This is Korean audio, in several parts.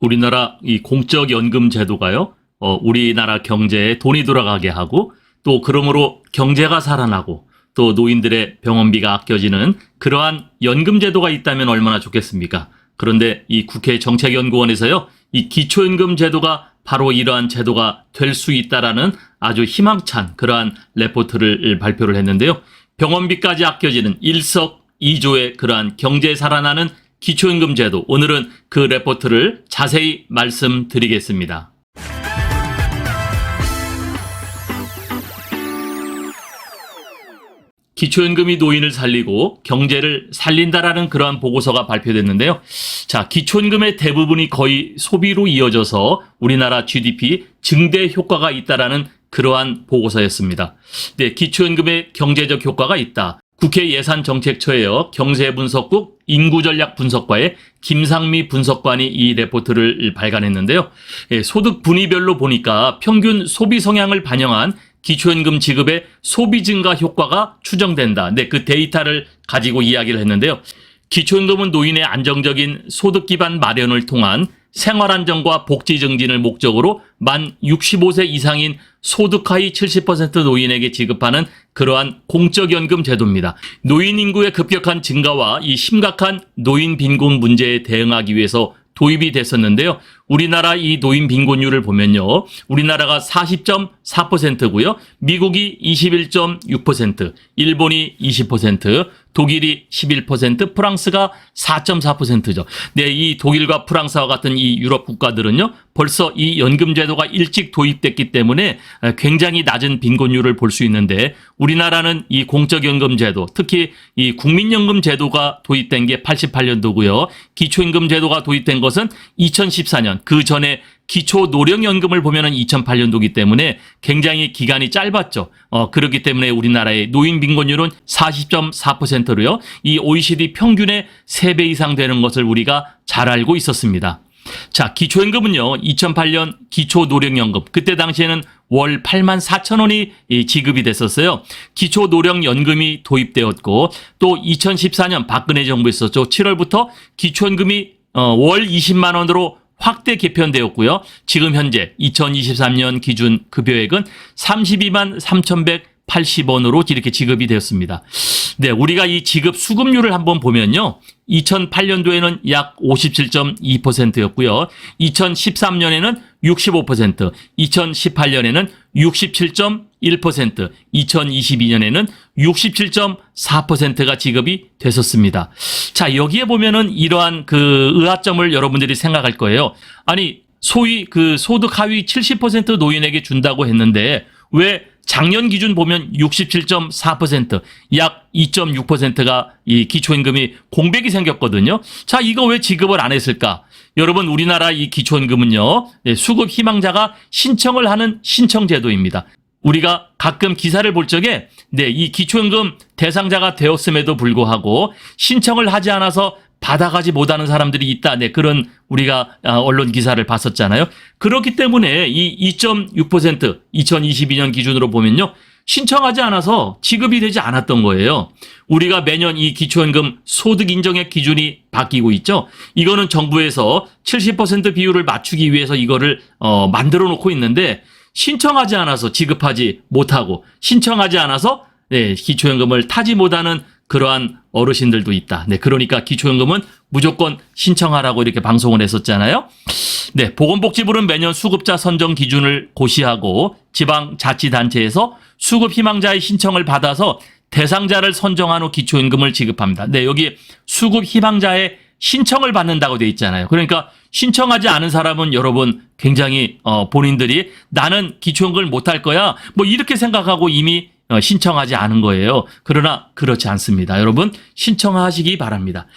우리나라 이 공적연금 제도가요, 우리나라 경제에 돈이 돌아가게 하고 또 그러므로 경제가 살아나고 또 노인들의 병원비가 아껴지는 그러한 연금 제도가 있다면 얼마나 좋겠습니까? 그런데 이 국회 정책연구원에서요, 이 기초연금 제도가 바로 이러한 제도가 될 수 있다라는 아주 희망찬 그러한 레포트를 발표를 했는데요. 병원비까지 아껴지는 일석이조의 그러한 경제 살아나는 기초연금 제도, 오늘은 그 레포트를 자세히 말씀드리겠습니다. 기초연금이 노인을 살리고 경제를 살린다라는 그러한 보고서가 발표됐는데요. 자, 기초연금의 대부분이 거의 소비로 이어져서 우리나라 GDP 증대 효과가 있다라는 그러한 보고서였습니다. 네, 기초연금의 경제적 효과가 있다. 국회 예산정책처에요, 경제분석국 인구전략분석과의 김상미 분석관이 이 레포트를 발간했는데요. 소득 분위별로 보니까 평균 소비 성향을 반영한 기초연금 지급의 소비 증가 효과가 추정된다. 네, 그 데이터를 가지고 이야기를 했는데요. 기초연금은 노인의 안정적인 소득 기반 마련을 통한 생활 안정과 복지 증진을 목적으로 만 65세 이상인 소득 하위 70% 노인에게 지급하는 그러한 공적연금 제도입니다. 노인 인구의 급격한 증가와 이 심각한 노인 빈곤 문제에 대응하기 위해서 도입이 됐었는데요. 우리나라 이 노인 빈곤율을 보면요, 우리나라가 40.4%고요. 미국이 21.6%, 일본이 20%, 독일이 11%, 프랑스가 4.4%죠. 네, 이 독일과 프랑스와 같은 이 유럽 국가들은요, 벌써 이 연금 제도가 일찍 도입됐기 때문에 굉장히 낮은 빈곤율을 볼 수 있는데, 우리나라는 이 공적연금 제도, 특히 이 국민연금 제도가 도입된 게 88년도고요. 기초연금 제도가 도입된 것은 2014년, 그 전에 기초노령연금을 보면은 2008년도이기 때문에 굉장히 기간이 짧았죠. 그렇기 때문에 우리나라의 노인 빈곤율은 40.4%로요. 이 OECD 평균의 3배 이상 되는 것을 우리가 잘 알고 있었습니다. 자, 기초연금은요, 2008년 기초노령연금, 그때 당시에는 월 84,000원이 지급이 됐었어요. 기초노령연금이 도입되었고, 또 2014년 박근혜 정부 있었죠. 7월부터 기초연금이 월 20만 원으로 확대 개편되었고요. 지금 현재 2023년 기준 급여액은 32만 3,180원으로 이렇게 지급이 되었습니다. 네, 우리가 이 지급 수급률을 한번 보면요, 2008년도에는 약 57.2%였고요. 2013년에는 65%, 2018년에는 67.1%, 2022년에는 67.4%가 지급이 됐었습니다. 자, 여기에 보면은 이러한 그 의아점을 여러분들이 생각할 거예요. 아니, 소위 그 소득 하위 70% 노인에게 준다고 했는데 왜 작년 기준 보면 67.4%, 약 2.6%가 이 기초연금이 공백이 생겼거든요. 자, 이거 왜 지급을 안 했을까? 여러분, 우리나라 이 기초연금은요, 수급 희망자가 신청을 하는 신청제도입니다. 우리가 가끔 기사를 볼 적에, 이 기초연금 대상자가 되었음에도 불구하고 신청을 하지 않아서 받아가지 못하는 사람들이 있다. 네, 그런 우리가 언론 기사를 봤었잖아요. 그렇기 때문에 이 2.6% 2022년 기준으로 보면요, 신청하지 않아서 지급이 되지 않았던 거예요. 우리가 매년 이 기초연금 소득 인정액 기준이 바뀌고 있죠. 이거는 정부에서 70% 비율을 맞추기 위해서 이거를 만들어 놓고 있는데, 신청하지 않아서 지급하지 못하고 신청하지 않아서 기초연금을 타지 못하는 그러한 어르신들도 있다. 네, 그러니까 기초연금은 무조건 신청하라고 이렇게 방송을 했었잖아요. 네, 보건복지부는 매년 수급자 선정 기준을 고시하고 지방자치단체에서 수급 희망자의 신청을 받아서 대상자를 선정한 후 기초연금을 지급합니다. 네, 여기 수급 희망자의 신청을 받는다고 돼 있잖아요. 그러니까 신청하지 않은 사람은 여러분 굉장히 본인들이 나는 기초연금을 못할 거야, 뭐 이렇게 생각하고 이미 신청하지 않은 거예요. 그러나 그렇지 않습니다. 여러분, 신청하시기 바랍니다.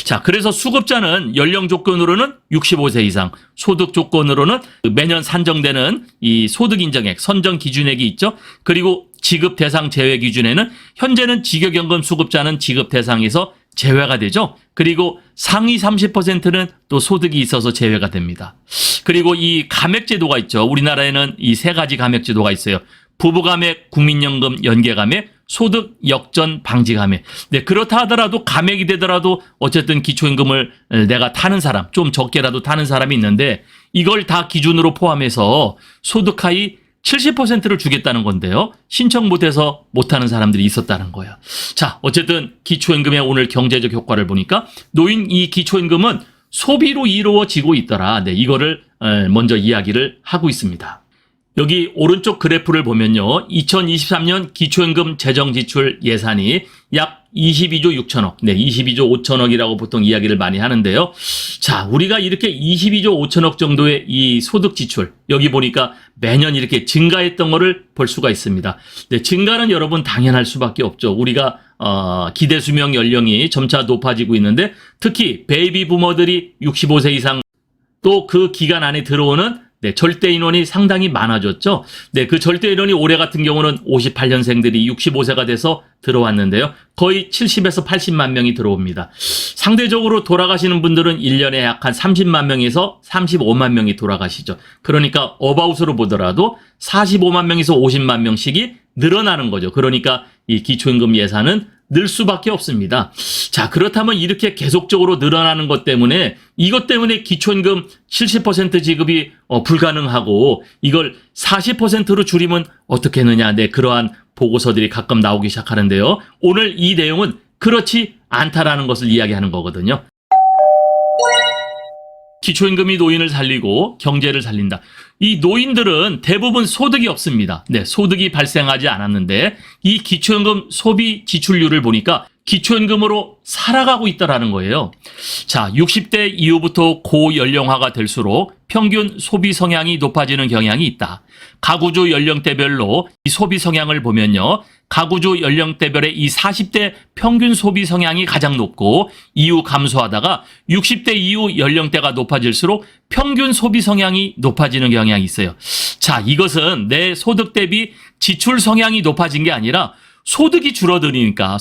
자, 그래서 수급자는 연령 조건으로는 65세 이상, 소득 조건으로는 매년 산정되는 이 소득 인정액, 선정 기준액이 있죠. 그리고 지급 대상 제외 기준에는 현재는 직역연금 수급자는 지급 대상에서 제외가 되죠. 그리고 상위 30%는 또 소득이 있어서 제외가 됩니다. 그리고 이 감액제도가 있죠. 우리나라에는 이 세 가지 감액제도가 있어요. 부부감액, 국민연금, 연계감액, 소득 역전 방지 감액. 네, 그렇다 하더라도 감액이 되더라도 어쨌든 기초임금을 내가 타는 사람, 좀 적게라도 타는 사람이 있는데 이걸 다 기준으로 포함해서 소득 하위 70%를 주겠다는 건데요. 신청 못해서 못하는 사람들이 있었다는 거예요. 자, 어쨌든 기초임금의 오늘 경제적 효과를 보니까 노인 이 기초임금은 소비로 이루어지고 있더라. 네, 이거를 먼저 이야기를 하고 있습니다. 여기 오른쪽 그래프를 보면요. 2023년 기초임금 재정지출 예산이 약 22조 6천억, 네, 22조 5천억이라고 보통 이야기를 많이 하는데요. 자, 우리가 이렇게 22조 5천억 정도의 이 소득 지출, 여기 보니까 매년 이렇게 증가했던 거를 볼 수가 있습니다. 네, 증가는 여러분 당연할 수밖에 없죠. 우리가 기대 수명 연령이 점차 높아지고 있는데 특히 베이비 부머들이 65세 이상 또 그 기간 안에 들어오는 네, 절대 인원이 상당히 많아졌죠. 네, 그 절대 인원이 올해 같은 경우는 58년생들이 65세가 돼서 들어왔는데요. 거의 70에서 80만 명이 들어옵니다. 상대적으로 돌아가시는 분들은 1년에 약 한 30만 명에서 35만 명이 돌아가시죠. 그러니까 어바웃으로 보더라도 45만 명에서 50만 명씩이 늘어나는 거죠. 그러니까 이 기초임금 예산은 늘 수밖에 없습니다. 자, 그렇다면 이렇게 계속적으로 늘어나는 것 때문에 이것 때문에 기초임금 70% 지급이 불가능하고 이걸 40%로 줄이면 어떻게 하느냐. 네, 그러한 보고서들이 가끔 나오기 시작하는데요. 오늘 이 내용은 그렇지 않다라는 것을 이야기하는 거거든요. 기초임금이 노인을 살리고 경제를 살린다. 이 노인들은 대부분 소득이 없습니다. 네, 소득이 발생하지 않았는데 이 기초임금 소비 지출률을 보니까 기초임금으로 살아가고 있다라는 거예요. 자, 60대 이후부터 고연령화가 될수록 평균 소비 성향이 높아지는 경향이 있다. 가구주 연령대별로 이 소비 성향을 보면요. 가구주 연령대별의 이 40대 평균 소비 성향이 가장 높고 이후 감소하다가 60대 이후 연령대가 높아질수록 평균 소비 성향이 높아지는 경향이 있어요. 자, 이것은 내 소득 대비 지출 성향이 높아진 게 아니라 소득이 줄어드니까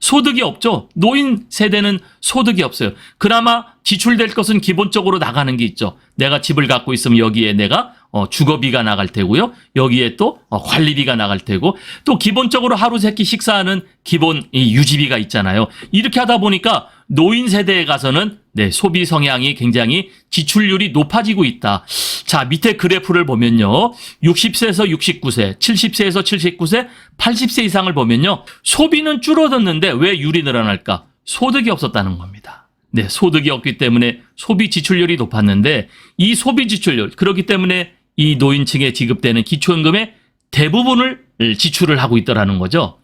소득이 없죠. 노인 세대는 소득이 없어요. 그나마 지출될 것은 기본적으로 나가는 게 있죠. 내가 집을 갖고 있으면 여기에 내가 주거비가 나갈 테고요. 여기에 또 관리비가 나갈 테고 또 기본적으로 하루 세끼 식사하는 기본 이 유지비가 있잖아요. 이렇게 하다 보니까 노인 세대에 가서는 네, 소비 성향이 굉장히 지출률이 높아지고 있다. 자, 밑에 그래프를 보면요. 60세에서 69세, 70세에서 79세, 80세 이상을 보면요. 소비는 줄어들었는데 왜 율이 늘어날까? 소득이 없었다는 겁니다. 네, 소득이 없기 때문에 소비 지출률이 높았는데 이 소비 지출률, 그렇기 때문에 이 노인층에 지급되는 기초임금의 대부분을 지출을 하고 있더라는 거죠.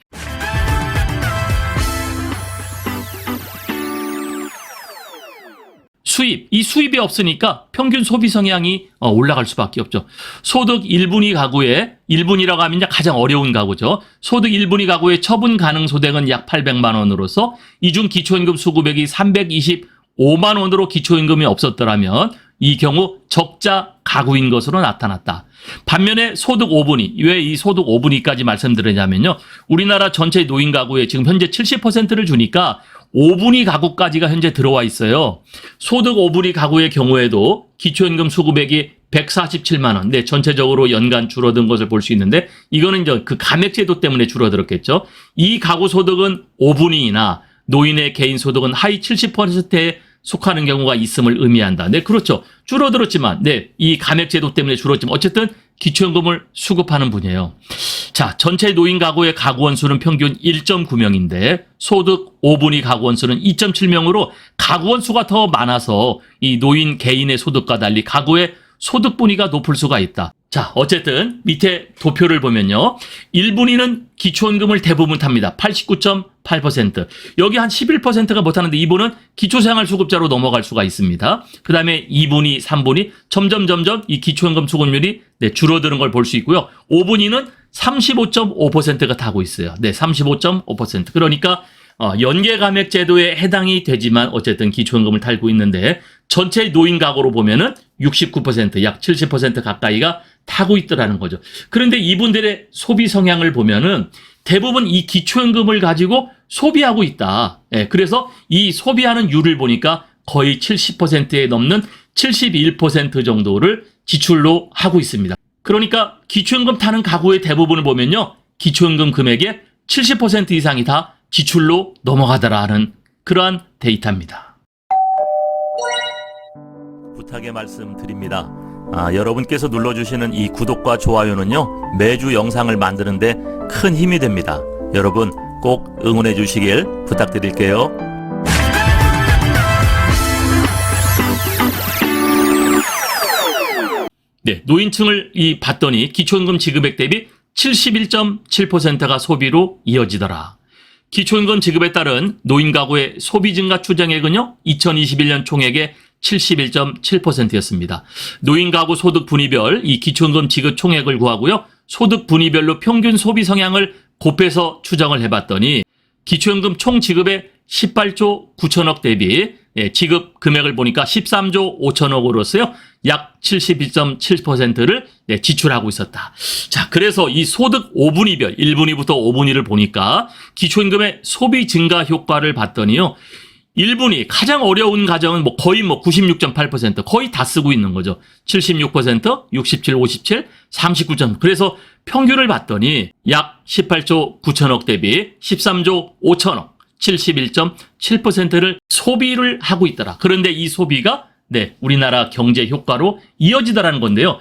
이 수입이 없으니까 평균 소비 성향이 올라갈 수밖에 없죠. 소득 1분위 가구에 1분위라고 하면 가장 어려운 가구죠. 소득 1분위 가구의 처분 가능 소득은 약 800만 원으로서 이중 기초임금 수급액이 325만 원으로 기초임금이 없었더라면 이 경우 적자 가구인 것으로 나타났다. 반면에 소득 5분위, 왜 이 소득 5분위까지 말씀드리냐면요. 우리나라 전체 노인 가구에 지금 현재 70%를 주니까 5분위 가구까지가 현재 들어와 있어요. 소득 5분위 가구의 경우에도 기초임금 수급액이 147만 원. 네, 전체적으로 연간 줄어든 것을 볼 수 있는데 이거는 이제 그 감액제도 때문에 줄어들었겠죠. 이 가구 소득은 5분위이나 노인의 개인 소득은 하위 70%에 속하는 경우가 있음을 의미한다. 네, 그렇죠. 줄어들었지만, 네, 이 감액제도 때문에 줄었지만 어쨌든 기초임금을 수급하는 분이에요. 자, 전체 노인 가구의 가구원 수는 평균 1.9명인데 소득 5분위 가구원 수는 2.7명으로 가구원 수가 더 많아서 이 노인 개인의 소득과 달리 가구의 소득 분위가 높을 수가 있다. 자, 어쨌든 밑에 도표를 보면요. 1분위는 기초임금을 대부분 탑니다. 89.8%. 여기 한 11%가 못하는데 이분은 기초생활수급자로 넘어갈 수가 있습니다. 그 다음에 2분위, 3분위 점점 이 기초임금 수급률이 네, 줄어드는 걸 볼 수 있고요. 5분위는 35.5%가 타고 있어요. 네, 35.5%. 그러니까 연계감액 제도에 해당이 되지만 어쨌든 기초임금을 탈고 있는데 전체 노인 가구로 보면은 69%, 약 70% 가까이가 타고 있더라는 거죠. 그런데 이분들의 소비 성향을 보면은 대부분 이 기초임금을 가지고 소비하고 있다. 그래서 이 소비하는 율을 보니까 거의 70%에 넘는 71% 정도를 지출로 하고 있습니다. 그러니까 기초연금 타는 가구의 대부분을 보면요. 기초연금 금액의 70% 이상이 다 지출로 넘어가더라는 그러한 데이터입니다. 부탁의 말씀 드립니다. 여러분께서 눌러주시는 이 구독과 좋아요는요, 매주 영상을 만드는데 큰 힘이 됩니다. 여러분 꼭 응원해 주시길 부탁드릴게요. 네, 노인층을 봤더니 기초연금 지급액 대비 71.7%가 소비로 이어지더라. 기초연금 지급에 따른 노인 가구의 소비 증가 추정액은요, 2021년 총액의 71.7%였습니다. 노인 가구 소득 분위별 이 기초연금 지급 총액을 구하고요, 소득 분위별로 평균 소비 성향을 곱해서 추정을 해봤더니 기초연금 총 지급의 18조 9천억 대비 지급 금액을 보니까 13조 5천억으로서요, 약 71.7%를 지출하고 있었다. 자, 그래서 이 소득 5분위별 1분위부터 5분위를 보니까 기초연금의 소비 증가 효과를 봤더니요, 1분위 가장 어려운 가정은 거의 96.8% 거의 다 쓰고 있는 거죠. 76%, 67, 57, 39점. 그래서 평균을 봤더니 약 18조 9천억 대비 13조 5천억, 71.7%를 소비를 하고 있더라. 그런데 이 소비가 우리나라 경제 효과로 이어지더라는 건데요.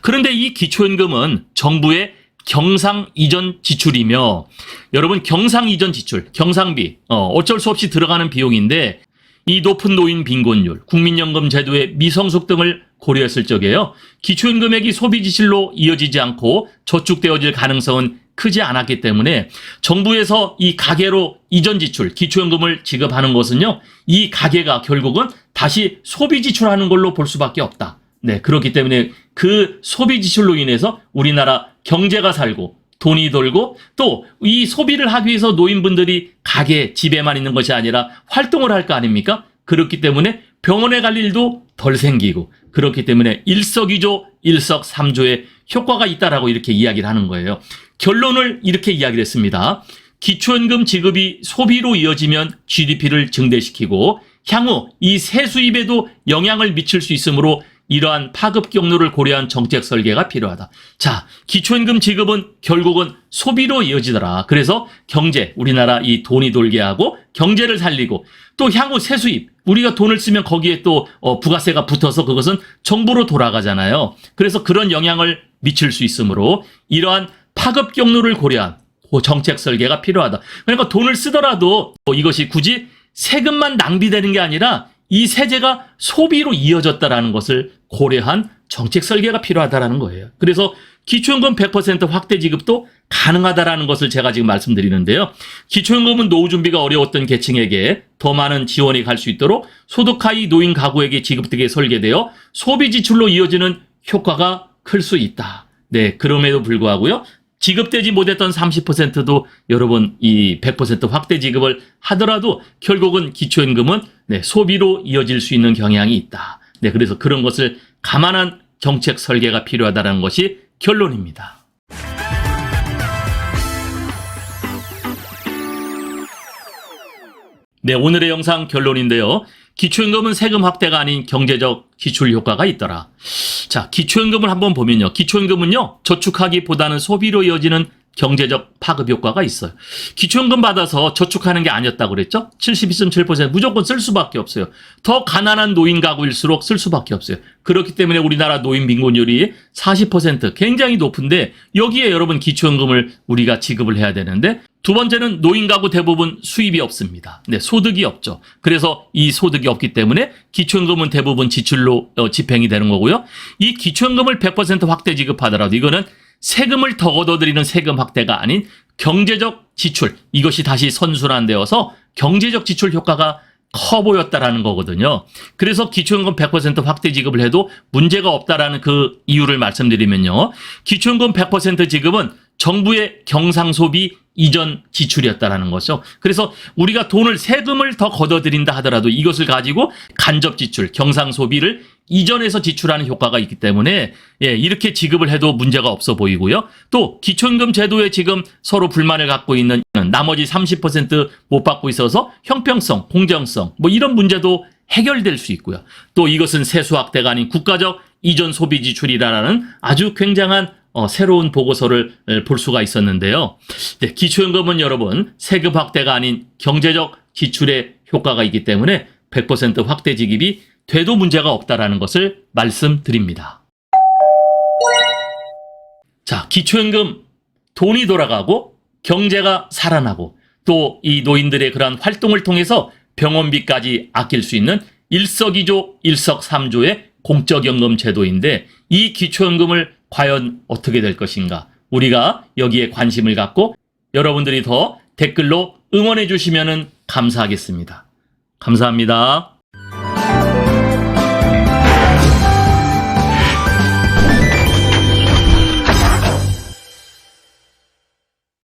그런데 이 기초연금은 정부의 경상 이전 지출이며, 여러분 경상 이전 지출, 경상비 어쩔 수 없이 들어가는 비용인데, 이 높은 노인 빈곤율, 국민연금 제도의 미성숙 등을 고려했을 적에요, 기초연금액이 소비 지출로 이어지지 않고 저축되어질 가능성은 크지 않았기 때문에 정부에서 이 가계로 이전 지출, 기초연금을 지급하는 것은요, 이 가계가 결국은 다시 소비 지출하는 걸로 볼 수밖에 없다. 그렇기 때문에 그 소비 지출로 인해서 우리나라 경제가 살고 돈이 돌고, 또 이 소비를 하기 위해서 노인분들이 가게, 집에만 있는 것이 아니라 활동을 할 거 아닙니까? 그렇기 때문에 병원에 갈 일도 덜 생기고, 그렇기 때문에 일석이조, 일석삼조의 효과가 있다라고 이렇게 이야기를 하는 거예요. 결론을 이렇게 이야기를 했습니다. 기초연금 지급이 소비로 이어지면 GDP를 증대시키고 향후 이 세수입에도 영향을 미칠 수 있으므로 이러한 파급 경로를 고려한 정책 설계가 필요하다. 자, 기초연금 지급은 결국은 소비로 이어지더라. 그래서 경제, 우리나라 이 돈이 돌게 하고 경제를 살리고, 또 향후 세수입, 우리가 돈을 쓰면 거기에 또 부가세가 붙어서 그것은 정부로 돌아가잖아요. 그래서 그런 영향을 미칠 수 있으므로 이러한 파급 경로를 고려한 정책 설계가 필요하다. 그러니까 돈을 쓰더라도 이것이 굳이 세금만 낭비되는 게 아니라 이 세제가 소비로 이어졌다라는 것을 고려한 정책 설계가 필요하다라는 거예요. 그래서 기초연금 100% 확대 지급도 가능하다라는 것을 제가 지금 말씀드리는데요. 기초연금은 노후 준비가 어려웠던 계층에게 더 많은 지원이 갈 수 있도록 소득 하위 노인 가구에게 지급되게 설계되어 소비 지출로 이어지는 효과가 클 수 있다. 그럼에도 불구하고요, 지급되지 못했던 30%도 여러분 이 100% 확대 지급을 하더라도 결국은 기초연금은 소비로 이어질 수 있는 경향이 있다. 그래서 그런 것을 감안한 정책 설계가 필요하다는 것이 결론입니다. 오늘의 영상 결론인데요. 기초연금은 세금 확대가 아닌 경제적 지출 효과가 있더라. 자, 기초연금을 한번 보면요. 기초연금은요, 저축하기보다는 소비로 이어지는 경제적 파급 효과가 있어요. 기초연금 받아서 저축하는 게 아니었다고 그랬죠? 72.7% 무조건 쓸 수밖에 없어요. 더 가난한 노인 가구일수록 쓸 수밖에 없어요. 그렇기 때문에 우리나라 노인 빈곤율이 40% 굉장히 높은데, 여기에 여러분 기초연금을 우리가 지급을 해야 되는데, 두 번째는 노인 가구 대부분 수입이 없습니다. 소득이 없죠. 그래서 이 소득이 없기 때문에 기초연금은 대부분 지출로 집행이 되는 거고요. 이 기초연금을 100% 확대 지급하더라도 이거는 세금을 더 걷어들이는 세금 확대가 아닌 경제적 지출, 이것이 다시 선순환되어서 경제적 지출 효과가 커 보였다라는 거거든요. 그래서 기초연금 100% 확대 지급을 해도 문제가 없다라는 그 이유를 말씀드리면요. 기초연금 100% 지급은 정부의 경상소비 이전 지출이었다라는 거죠. 그래서 우리가 돈을 세금을 더 걷어들인다 하더라도 이것을 가지고 간접 지출, 경상소비를 이전해서 지출하는 효과가 있기 때문에 이렇게 지급을 해도 문제가 없어 보이고요. 또 기초임금 제도에 지금 서로 불만을 갖고 있는 나머지 30% 못 받고 있어서 형평성, 공정성 뭐 이런 문제도 해결될 수 있고요. 또 이것은 세수 확대가 아닌 국가적 이전 소비 지출이라는 아주 굉장한 새로운 보고서를 볼 수가 있었는데요. 네, 기초임금은 여러분 세금 확대가 아닌 경제적 지출의 효과가 있기 때문에 100% 확대 지급이 돼도 문제가 없다라는 것을 말씀드립니다. 자, 기초임금 돈이 돌아가고 경제가 살아나고 또 이 노인들의 그러한 활동을 통해서 병원비까지 아낄 수 있는 일석이조 일석삼조의 공적연금 제도인데 이 기초연금을 과연 어떻게 될 것인가? 우리가 여기에 관심을 갖고 여러분들이 더 댓글로 응원해 주시면 감사하겠습니다. 감사합니다.